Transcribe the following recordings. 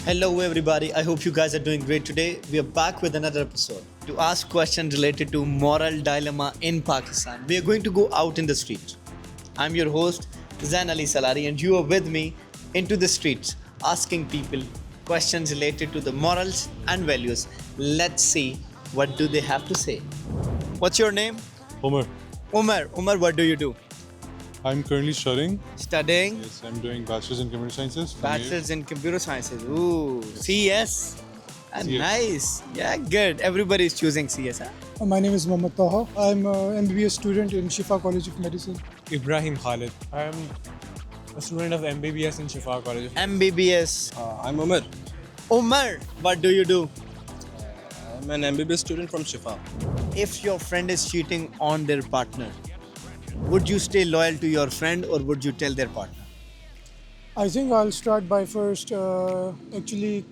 Hello, everybody. I hope you guys are doing great today. We are back with another episode to ask questions related to moral dilemma in Pakistan. We are going to go out in the streets. I'm your host, Zain Ali Salari, and you are with me into the streets asking people questions related to the morals and values. Let's see what do they have to say. What's your name? Homer, Umar. Umar, what do you do? I'm currently studying. Studying Yes, I'm doing Bachelor's in Computer Sciences. from Bachelor's in Computer Sciences. Ooh, CS. CS. Nice. Yeah, good. Everybody is choosing CS. Huh? My name is Mohammad Taha. I'm an MBBS student in Shifa College of Medicine. Ibrahim Khalid. I am a student of MBBS in Shifa College. MBBS. I'm Umar. Umar, what do you do? I'm an MBBS student from Shifa. If your friend is cheating on their partner, would you stay loyal to your friend or would you tell their partner? I think I'll start by first counseling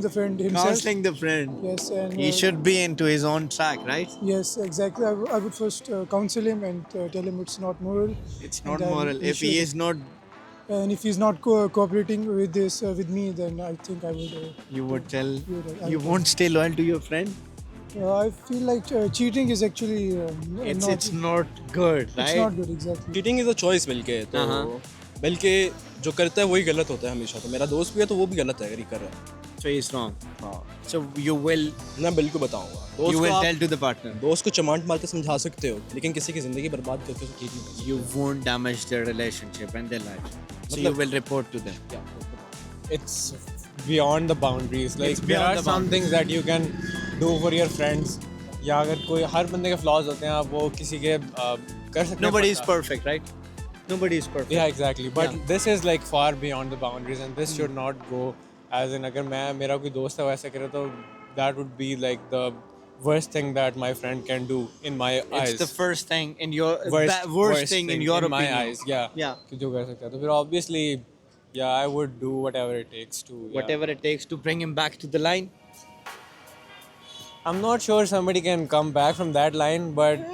the friend himself. Counseling the friend. Yes, and He should be into his own track, right? Yes, exactly. I would first counsel him and tell him it's not moral. It's not And then moral. he If he should- is not, And if he's not cooperating with this with me, then I think I would. you would tell. I You would- won't stay loyal to your friend. I feel like cheating is actually It's not good, right? it's not good exactly. Cheating is a choice बल्कि तो बल्कि जो करता है वही गलत होता है हमेशा तो मेरा दोस्त भी है तो वो भी गलत है अगर ये कर रहा है So he's wrong. हाँ So you will मैं बिल्कुल बताऊंगा दोस्त you को will आप tell to the partner. दोस्त को चमाट मार के समझा सकते हो लेकिन किसी की जिंदगी बर्बाद करके तो ठीक नहीं You won't damage their relationship and their life. So you will report to them. It's beyond the boundaries. Like It's there beyond are the some things that you can do for your friends. या अगर कोई हर बंदे के flaws होते हैं आप वो किसी के कर सकते हैं. Nobody is पता. perfect, right? Nobody is perfect. Yeah, exactly. But Yeah. this is like far beyond the boundaries, and this should not go. As in, अगर मेरा कोई दोस्त है वैसे करे तो that would be like the worst thing that my friend can do in my eyes. It's the first thing in your worst thing in your in my opinion. eyes. Yeah. Yeah. कि जो कर सकता है तो फिर obviously yeah I would do whatever it takes to yeah. Whatever it takes to bring him back to the line. I'm not sure somebody can come back from that line, but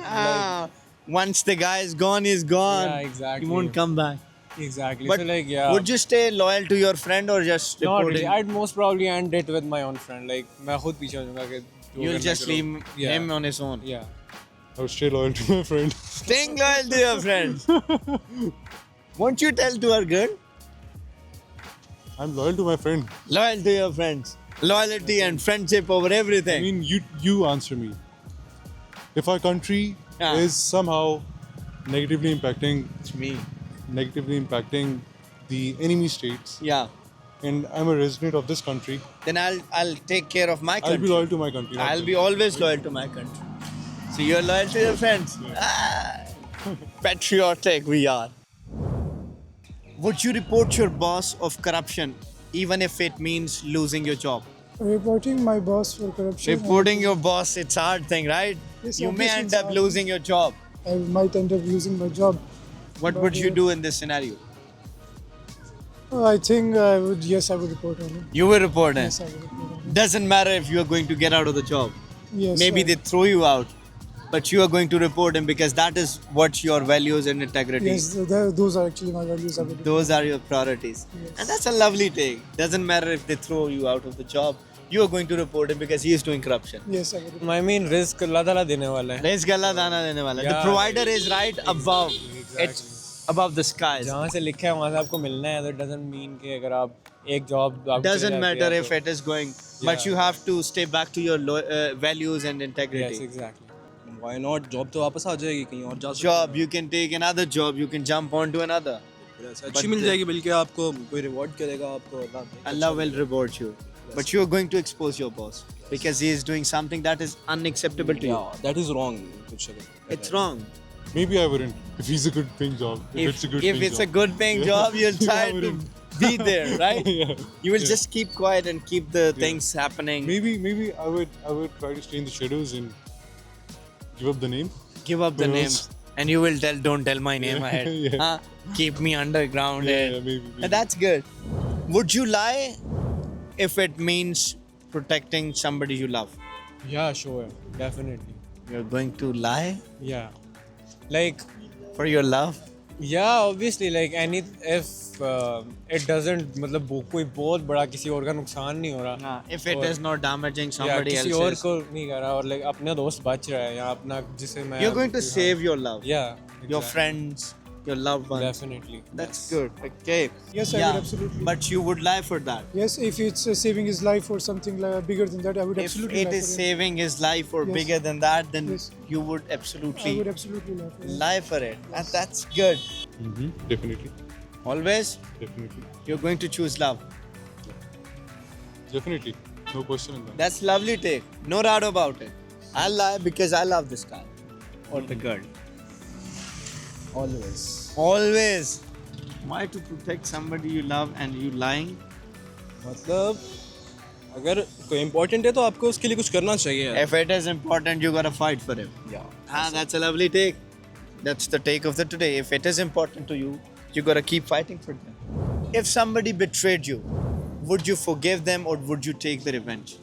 Once the guy is gone, he's gone. Yeah, exactly. He won't come back. exactly. But so like yeah, would you stay loyal to your friend or just not report really. him? I'd most probably end it with my own friend. Like मैं खुद पीछे हो जाऊंगा कि जो You'll करना just करो. leave Yeah. him on his own. Yeah. I would stay loyal to my friend. Staying loyal to your friends. Won't you tell to our girl? I'm loyal to my friend. Loyal to your friends. Loyalty and friendship over I everything. mean, you answer me. If our country Yeah. is somehow negatively impacting It's me. the enemy states, Yeah. and I'm a resident of this country, Then I'll take care of my country. I'll be loyal to my country. not I'll them. be always loyal to my country. So you're loyal to your friends. Ah, patriotic we are. Would you report your boss of corruption even if it means losing your job? Reporting my boss for corruption. Reporting your boss, it's a hard thing, right? Yes, You may obviously end it's up hard. losing your job. I might end up losing my job. What would you do in this scenario? I think I would report on him. You will report it. Yes, I would report on him. Doesn't matter if you are going to get out of the job. Yes. Maybe they throw you out, but you are going to report him because that is what your values and integrity. Yes, those are actually my values. I would report. Those are your priorities. Yes. And that's a lovely thing. Doesn't matter if they throw you out of the job, you are going to report him because he is doing corruption. Yes, I would report. I mean risk अल्लाह ताला देने वाला है. Risk Allah dana dene wala. The Yeah. provider is right above. Exactly. It's above the skies. जहाँ से लिखा है वहाँ से आपको मिलना है. That doesn't mean कि अगर आप एक job Doesn't matter if it is going, but Yeah. you have to stay back to your values and Yes, integrity. exactly. Why not job तो वापस आ जाएगी कहीं और जा सकते Job, you can take another job, you can jump on to another. हो। अच्छी मिल जाएगी बल्कि आपको कोई रिवॉर्ड करेगा आपको Allah will reward you. But you are going to expose your boss because he is doing something that is unacceptable to you. That is wrong कुछ It's wrong. Maybe I wouldn't. If he's a good paying job. If it's a good if paying it's a job. good paying job, you'll Yeah, try I to wouldn't. be there, right? Yeah. You will Yeah. just keep quiet and keep the things happening. Maybe I would try to stay in the shadows and give up the name. Give up the Who names. knows? And you will tell, don't tell my name Yeah, ahead. yeah. Huh? Keep me underground. Yeah, maybe. And that's good. Would you lie if it means protecting somebody you love? Yeah, sure, definitely. You're going to lie Yeah, like for your love? Yeah, obviously, like any if it doesn't मतलब कोई बहुत बड़ा किसी और का नुकसान नहीं हो रहा. If it is not damaging या somebody किसी और else's, को नहीं कर रहा और like अपना दोस्त बच रहा है या अपना जिसे मैं you're going to save your love, yeah your exactly. friends, your loved ones. Definitely. That's good. Okay. Yes, I would absolutely. But you would lie for that. Yes, if it's saving his life or something like bigger than that, I would If absolutely. it lie is for him. saving his life or Yes. bigger than that, then Yes. you would I would absolutely absolutely lie for him. lie for it. And that's good. Definitely. Always, Definitely. you're going to choose love. Definitely. No question in that. That's lovely take. No doubt about it. I'll lie because I love this guy or the girl. Always. Always. Why to protect somebody you love and you lying? मतलब अगर कोई important है तो आपको उसके लिए कुछ करना चाहिए. If it is important, you gotta fight for him. Yeah. That's a lovely take. That's the take of the today. If it is important to you, you gotta keep fighting for them. If somebody betrayed you, would you forgive them or would you take the revenge?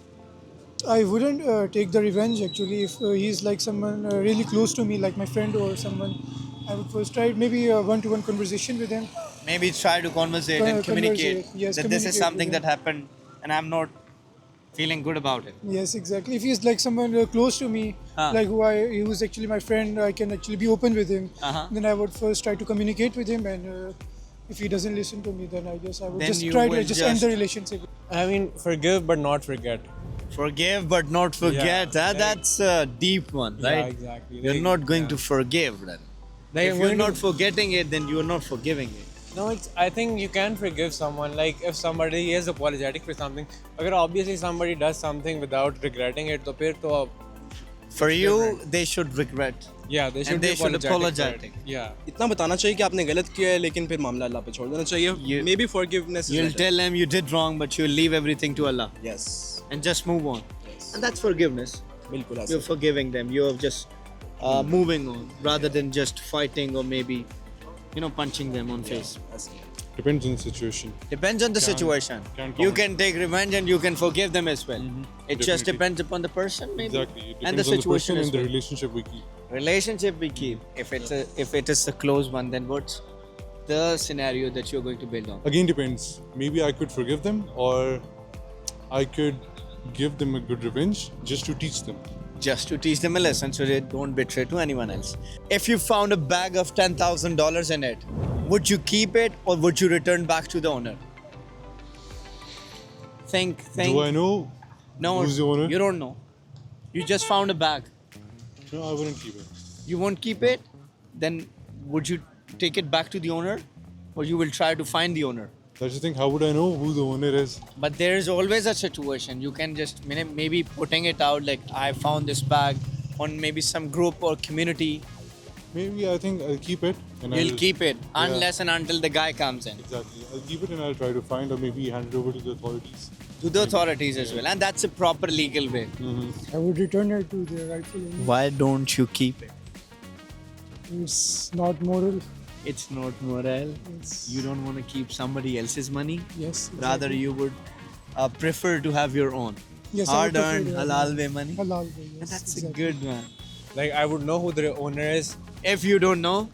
I wouldn't take the revenge actually. If he's like someone really close to me, like my friend or someone, I would first try maybe a one-to-one conversation with him. Maybe try to conversate and Conversate, communicate yes, that this is communicate something with that happened and I'm not feeling good about it. Yes, exactly. If he's like someone close to me, like who's actually my friend, I can actually be open with him. Then I would first try to communicate with him, and if he doesn't listen to me, then I guess I would Then just you try will to just end just- the relationship. I mean, forgive but not forget. Forgive but not forget. Yeah, That's a deep one, Yeah, right? exactly. You're Like, not going yeah. to forgive then. Like, If I'm you're going not to- forgetting it, then you're not forgiving it. No, I think you can forgive someone. Like if somebody is apologetic for something, अगर obviously somebody does something without regretting it, तो फिर तो For you, they should regret. yeah they should And be they should apologetic. apologetic. Yeah. इतना बताना चाहिए कि आपने गलत किया है लेकिन फिर मामला अल्लाह पे छोड़ देना चाहिए. You- Maybe forgiveness is You'll better. tell them you did wrong, but you'll leave everything to Allah Yes. and just move on. And that's forgiveness. बिल्कुल ऐसा. You're forgiving them. You're just moving on rather than just fighting or maybe, punching them on face. ऐसा. Depends on the situation. Depends on the situation. can You comment. can take revenge and you can forgive them as well. It just Definitely. depends upon the person, maybe, Exactly. It and the depends on the situation person as and the well. relationship we keep. Relationship we keep. If it is a close one, then what's the scenario that you're going to build on? Again, depends. Maybe I could forgive them, or I could give them a good revenge just to teach them. Just to teach them a lesson so they don't betray to anyone else. If you found a bag of $10,000 in it, would you keep it or would you return back to the owner? Think. Do I know No, who's the owner? you don't know. You just found a bag. No, I wouldn't keep it. You won't keep it? Then would you take it back to the owner or you will try to find the owner? That's the thing. How would I know who the owner is? But there is always a situation. You can just maybe putting it out like I found this bag on maybe some group or community. Maybe I think I'll keep it. And You'll I'll, keep it unless and until the guy comes in. Exactly. I'll keep it and I'll try to find or maybe hand it over to the authorities. To the authorities as well. And that's a proper legal way. I would return it to the rightful owner. Why don't you keep it? It's not moral. It's not moral. It's, You don't want to keep somebody else's money. yes. Rather, exactly. you would prefer to have your own. Yes, I would prefer Hard-earned, to have halal way money. Halal way, And yes, that's exactly. a good one. Like I would know who the owner is. If you don't know,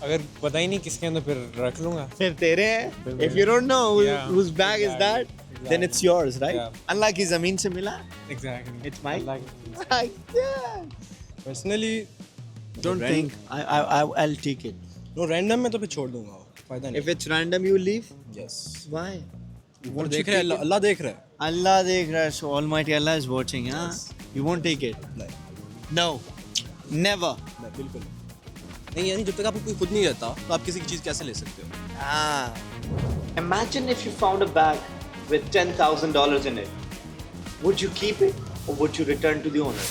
अगर पता ही नहीं किसके हैं तो फिर रख लूँगा. फिर तेरे हैं. If you don't know Yeah, whose bag is that, then it's yours, right? Yeah. Unlike की जमीन से मिला. Exactly. It's mine. Like, Yeah. Personally, Don't Rand- think. I'll take it. no random में तो फिर छोड़ दूंगा. फायदा नहीं. If it's random, you leave. Yes. Why? वो देख रहा है अल्लाह देख रहा है. Allah देख रहा है, so Almighty Allah is watching, huh? You won't take it. नहीं. No. Never. नहीं बिल्कुल नहीं. यानी जब तक आपको कोई खुद नहीं रहता तो आप किसी की चीज़ कैसे ले सकते हो? Ah. Imagine if you found a bag with $10,000 in it. Would you keep it or would you return to the owner?